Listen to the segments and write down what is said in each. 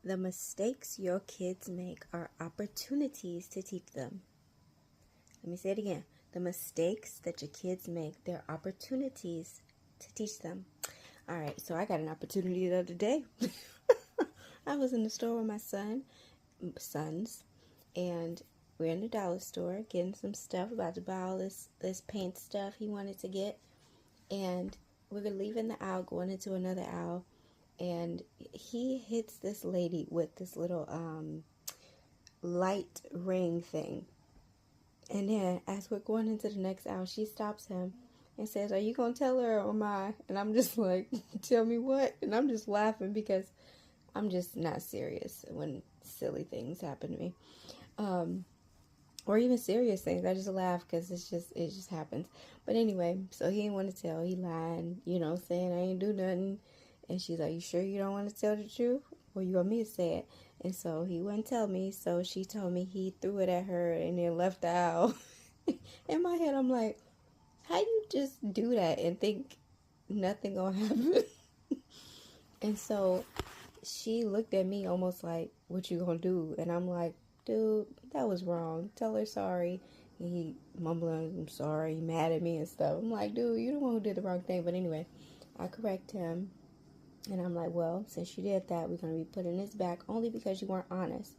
The mistakes your kids make are opportunities to teach them. Let me say it again. The mistakes that your kids make, they're opportunities to teach them. All right, so I got an opportunity the other day. I was in the store with my sons, and we're in the dollar store getting some stuff, about to buy all this paint stuff he wanted to get. And we were leaving the aisle, going into another aisle, and he hits this lady with this little light ring thing. And then as we're going into the next aisle, she stops him and says, "Are you gonna tell her or am I?" And I'm just like, "Tell me what?" And I'm just laughing because I'm just not serious when silly things happen to me. Or even serious things. I just laugh because it just happens. But anyway, so he didn't want to tell. He lied, saying I ain't do nothing. And she's like, "You sure you don't want to tell the truth? Or you want me to say it?" And so he wouldn't tell me. So she told me he threw it at her and then left the aisle. In my head, I'm like, how you just do that and think nothing gonna happen? And so she looked at me almost like, "What you gonna do?" And I'm like, "Dude, that was wrong. Tell her sorry." And he mumbling, "I'm sorry," mad at me and stuff. I'm like, "Dude, you the one who did the wrong thing." But anyway, I correct him. And I'm like, "Well, since you did that, we're going to be putting this back only because you weren't honest."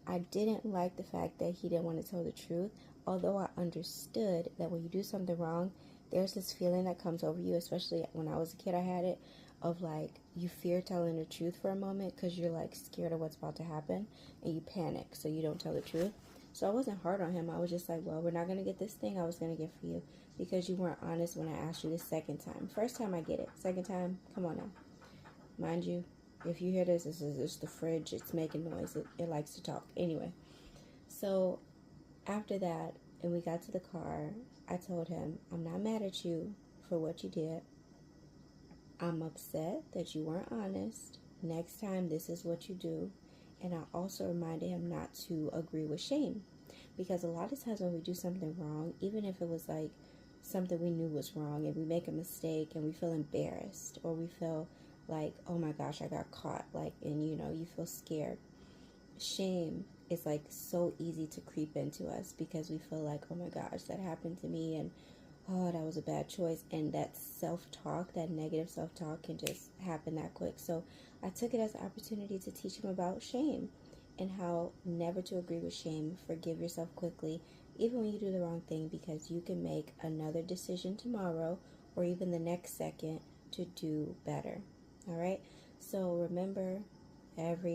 I didn't like the fact that he didn't want to tell the truth, although I understood that when you do something wrong, there's this feeling that comes over you, especially when I was a kid, I had it, of like, you fear telling the truth for a moment because you're like scared of what's about to happen and you panic, so you don't tell the truth. So I wasn't hard on him. I was just like, "Well, we're not going to get this thing I was going to get for you because you weren't honest when I asked you the second time. First time I get it. Second time, come on now." Mind you, if you hear this is just the fridge. It's making noise. It likes to talk. Anyway, so after that, and we got to the car, I told him, "I'm not mad at you for what you did. I'm upset that you weren't honest. Next time, this is what you do." And I also reminded him not to agree with shame. Because a lot of times when we do something wrong, even if it was like something we knew was wrong and we make a mistake and we feel embarrassed or we feel like, "Oh my gosh, I got caught," like, and you feel scared. Shame is like so easy to creep into us because we feel like, "Oh my gosh, that happened to me," and "Oh, that was a bad choice." And that self-talk, that negative self-talk can just happen that quick. So I took it as an opportunity to teach him about shame and how never to agree with shame. Forgive yourself quickly, even when you do the wrong thing, because you can make another decision tomorrow or even the next second to do better. All right? So remember, every